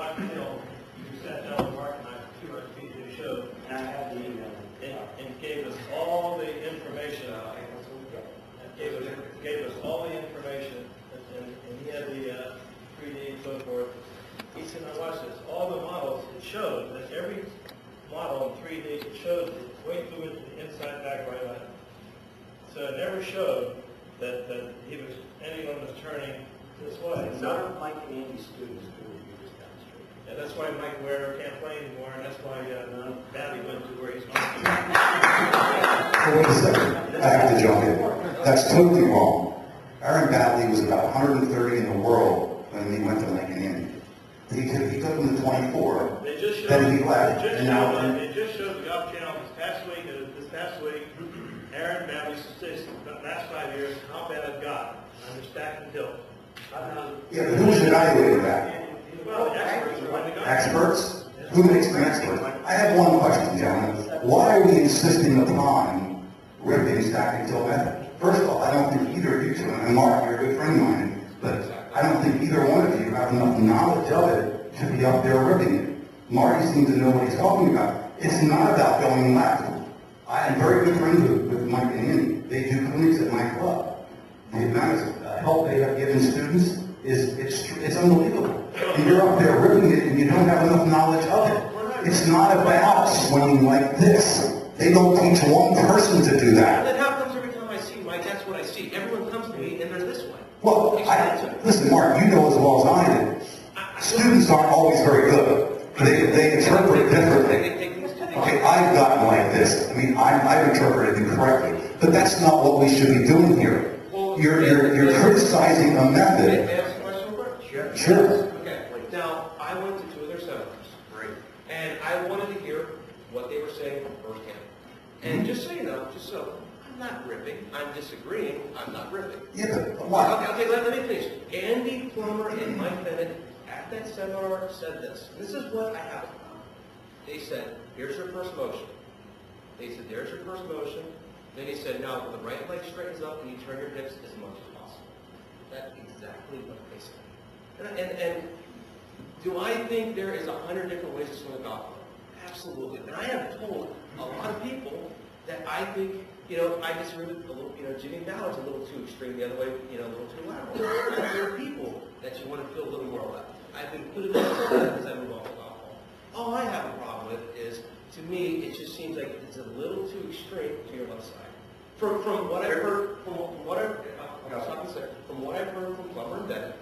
Dr. Hill, who sat down with Mark and I for 2 hours to show, And I have the email. and gave us all the information. Gave us all the information, and he had the 3D and so forth. He said, now watch this, all the models, it showed that every model in 3D, it showed it way through into the inside back right eye. So it never showed that anyone was turning this way. None of Mike and Andy's students could review this demonstration. And that's why Mike Ware can't play anymore, and that's why Babby went to where he's going to. Wait a second. I have to jump in. That's totally wrong. Aaron Batley was about 130 in the world when he went to Mike and Andy. He took him to 24. Then he left. They just showed the Golf Channel this past week, Aaron Batley's statistics for the last 5 years, how bad it got. I'm just back and tilt. Yeah, but who's evaluating that? Well, the experts are going to go. Experts? Who makes them experts? I have one question, gentlemen. Why are we insisting upon ripping stack and tilt method? First of all, I don't think either of you two, and Mark, you're a good friend of mine, but I don't think either one of you have enough knowledge of it to be up there ripping it. Marty seems to know what he's talking about. It's not about going left. I am very good friends with Mike and Andy. They do clinics at my club. The amount of help they have given students it's unbelievable. And you're up there ripping it and you don't have enough knowledge of it. It's not about swinging like this. They don't teach one person to do that. And then how comes every time I see Mike, that's what I see. Everyone comes to me and they're this way. Well, listen, Mark, you know as well as I do. Students aren't always very good. They interpret differently. Okay, I've gotten like this. I mean, I've interpreted incorrectly. But that's not what we should be doing here. You're criticizing a method. May I ask a question real quick? Sure. Okay. Now, I went to 2 of their seminars. Great. And I wanted to hear what they were saying firsthand. And just so you know, I'm not ripping. I'm disagreeing. I'm not ripping. Yeah, but why? Okay, let me finish. Andy Plummer and Mike Bennett at that seminar said this. This is what I have. They said, here's your first motion. They said, there's your first motion. Then he said, now the right leg straightens up and you turn your hips as much as possible. That's exactly what they said. And do I think there is 100 different ways to swing a golf ball? Absolutely. And I have told a lot of people that I think, I disagree with a little, Jimmy Ballard's a little too extreme the other way, a little too lateral. There are people that you want to feel a little more left. I've been putting this as I move off the golf ball. All I have a problem with is, to me, it just seems like it's a little too extreme to your left side. From what I've heard, from what I've heard from Plummer and Bennett,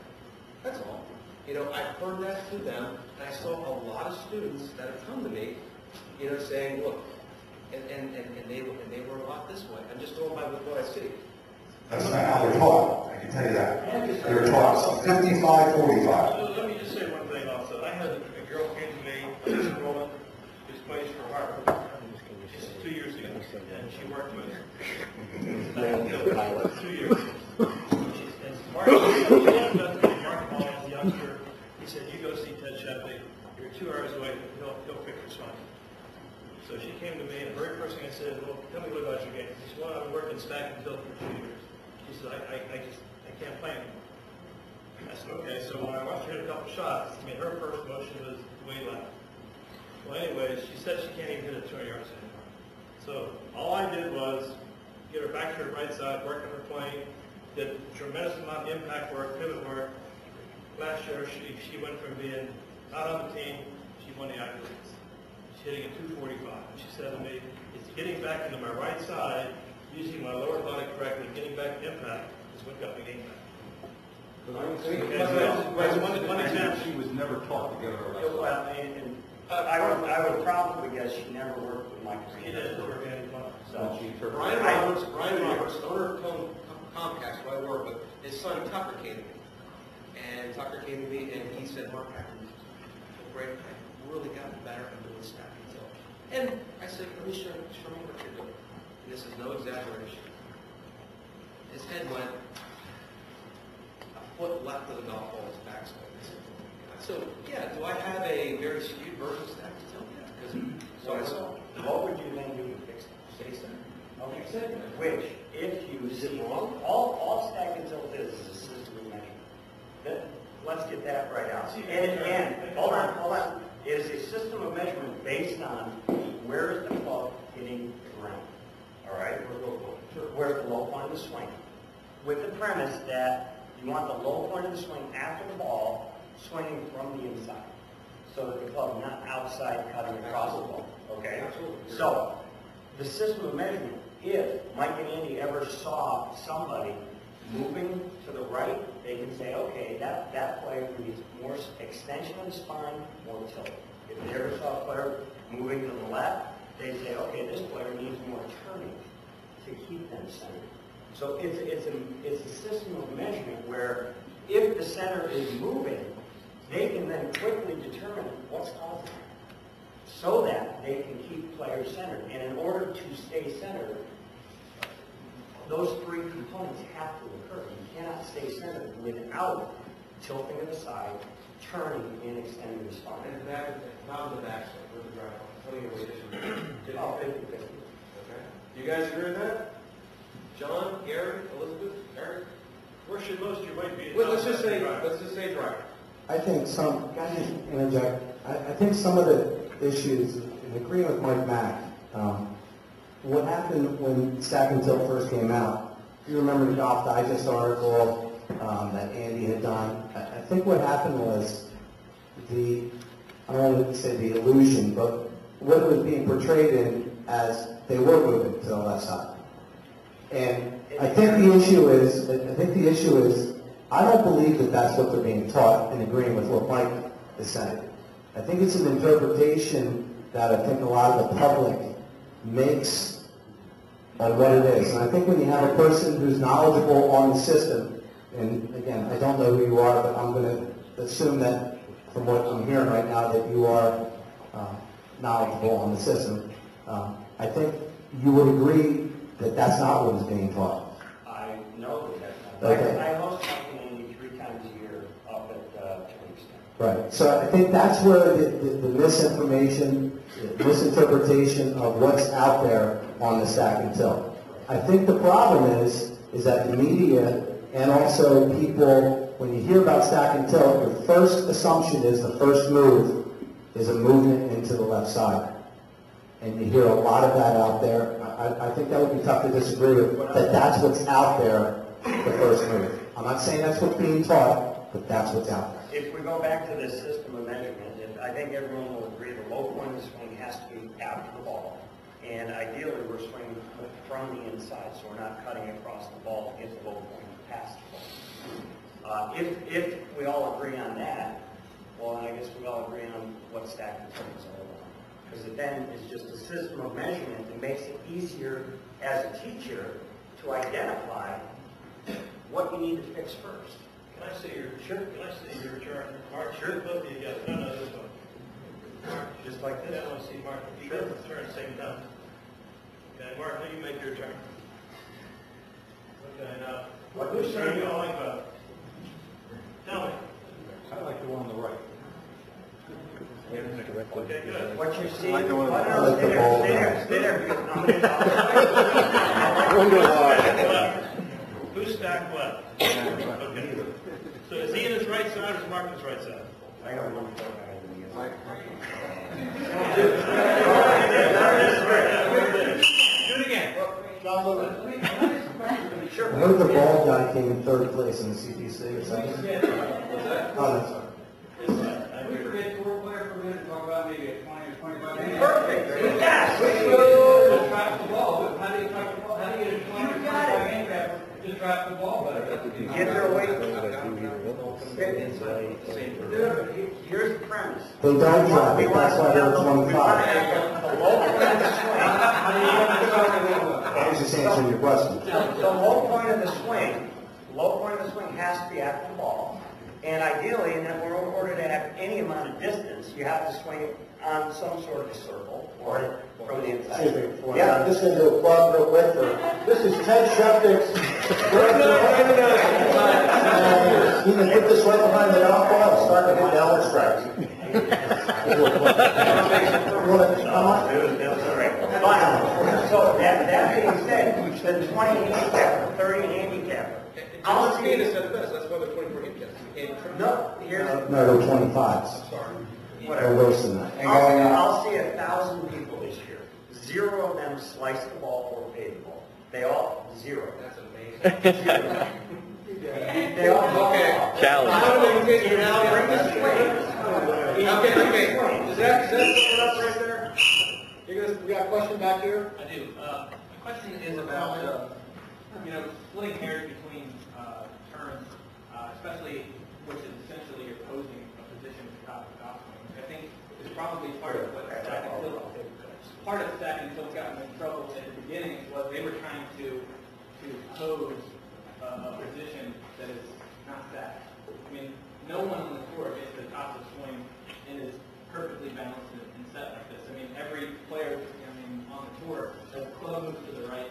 that's all. I've heard that to them, and I saw a lot of students that have come to me, saying, look, and they were a lot this way. I'm just going by what I see. That's not how they're taught. I can tell you that. They're taught 55-45. Let me just say one thing also. I had a girl came to me, this woman, who's plays for Harvard. This is 2 years ago, and she worked with her. 2 years. And Mark Hall, as a youngster, he said, you go see Ted Shepley. You're 2 hours away. He'll fix your swing. So she came to me, and the very first thing I said, well, tell me what about your game. She said, well, I've been working stack and tilt for 2 years. She said, I can't play anymore. I said, okay, so when I watched her hit a couple shots, her first motion was way left. Well, anyways, she said she can't even hit it 200 yards anymore. So all I did was get her back to her right side, work on her plane, did a tremendous amount of impact work, pivot work. Last year, she went from being not on the team, she won the accolades. She's hitting at 245. She said to me, it's getting back into my right side, using my lower body correctly, getting back to impact is what got the game back. One example, she was never taught to get her right. I would probably guess she never worked with Mike. She didn't work any fun. So, Brian Roberts, owner of Comcast, who I work with, his son Tucker came to me. And Tucker came to me and he said, Mark, great, I really gotten better at doing stack and tilt. And I said, let me show me what you're doing. And this is no exaggeration. His head went a foot left of the golf ball, his backswing. So, yeah, do I have a very skewed version of stack and tilt? Yeah, so I saw. what would you then do to fix it? Say so. Okay, which, if you see, all stack and tilt is a system of measurement. Let's get that right out. And hold on. on, where is the club hitting the ground? All right? Where's the low point of the swing? With the premise that you want the low point of the swing after the ball swinging from the inside, so that the club not outside cutting across the ball. Okay? So, the system of measurement, if Mike and Andy ever saw somebody moving to the right, they can say, okay, that player needs more extension of the spine, more tilt. If they ever saw a player moving to the left, they say, okay, this player needs more turning to keep them centered. So it's a system of measurement where if the center is moving, they can then quickly determine what's causing it so that they can keep players centered. And in order to stay centered, those three components have to occur. You cannot stay centered without tilting to the side, turning, and extending the spine. And that is not the backswing with the drive. Putting it away. Oh, 50-50. Okay. Do you guys agree with that? John, Gary, Elizabeth, Eric? Where should most of your weight be? Well, let's just say driver. I think some, can I just interject? I think some of the issues, in agreeing with Mike Mack, what happened when Stack and Tilt first came out, if you remember the Golf Digest article that Andy had done, I think what happened was I don't want to say the illusion, but what it was being portrayed in as they were moving to the left side. And I think the issue is, I don't believe that that's what they're being taught, in agreeing with what Mike is saying. I think it's an interpretation that I think a lot of the public makes on what it is. And I think when you have a person who's knowledgeable on the system, and again, I don't know who you are, but I'm going to assume that from what I'm hearing right now that you are knowledgeable on the system. I think you would agree that that's not what is being taught. I know that that's not. Okay. I host Mike and Andy 3 times a year up at Kingston. Right. So I think that's where the misinformation, the misinterpretation of what's out there on the Stack and Tilt. I think the problem is that the media and also people, when you hear about Stack and Tilt, your first assumption is the first move is a movement into the left side. And you hear a lot of that out there. I think that would be tough to disagree with, that that's what's out there, the first move. I'm not saying that's what's being taught, but that's what's out there. If we go back to this system of measurement, I think everyone will agree the low point of the swing has to be after the ball. And ideally, we're swinging from the inside, so we're not cutting across the ball to get the low point past the ball. If we all agree on that, well, then I guess we all agree on what Stack and Tilt is all about. Because it then is just a system of measurement that makes it easier as a teacher to identify what you need to fix first. Can I see your chart? Mark, sure. Both of you guys. No, this one. Mark, Just like this. I want to see Mark. You guys turn at the same time. Okay, Mark, now you make your turn. Okay, now, whose turn do you all like about? Tell me. I like the one on the right. Okay, good. What you see, I know what I like the ball. stay there, because I'm going to talk. Who's stacked left? Okay. So is he in his right side or is Mark in his right side? I got one more. Do it again. I heard the bald guy came in third place in the CPC or something. Oh, that's right. We forget to work player for a minute and talk about maybe a 20 or 25 minutes. Perfect. Yes. Just drop the ball. How do you drop the ball? How do you get a 20 or 25 handicap? Just drop the ball better. Get their weight. Here's the premise. They don't drop it, that's why they're 25. The low point of the swing. I was just answering your question. The low point of the swing has to be after the ball. And ideally, in order to have any amount of distance, you have to swing it on some sort of a circle or from the inside. Excuse me, I'm just going to do a plug real quick. This is Ted Sheptick's. You can put this right behind the golf ball and start to hit downward strikes. So that being said, the 20 handicap, 30 handicap. Alan Speed has said it best. That's why they're 24 handicaps. You can't trim. No, here's No, they're 25s. Sorry. or whatever. worse than that. I'll see 1,000 people this year. 0 of them slice the ball or pay the ball. They all, 0. That's amazing. They all go Okay. off. Okay. Is that someone up right there? We got a question back here? I do. My question is about, splitting hairs between terms, especially which is essentially opposing a position at the top of the golf swing, which I think is probably part of what Stack and Tilt got in trouble at the beginning was they were trying to pose a position that is not stacked. I mean, no one on the tour gets to the top of the swing and is perfectly balanced and set like this. I mean, every player on the tour, the club moves to the right,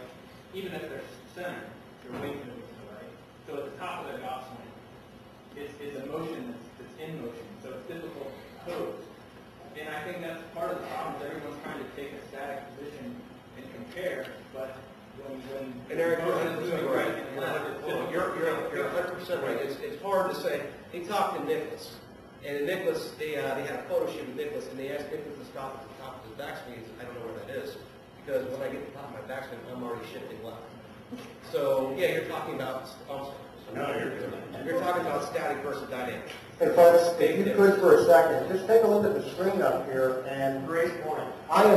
even if they're center, their weight moves to the right. So at the top of the golf swing, it's a motion that's in motion, so it's difficult to pose. And I think that's part of the problem, is everyone's trying to take a static position and compare, but when And Eric, you're right and left, it's difficult. you're 100% right. It's hard to say. They talked to Nicholas, and Nicholas, they had a photo shoot with Nicholas, and they asked Nicholas to stop at the top of his backswing. I don't know where that is, because when I get to the top of my backswing, I'm already shifting left. So, yeah, you're talking about, you're talking about static versus dynamic. Hey folks, if you could for a second, just take a look at the screen up here and Great point. I am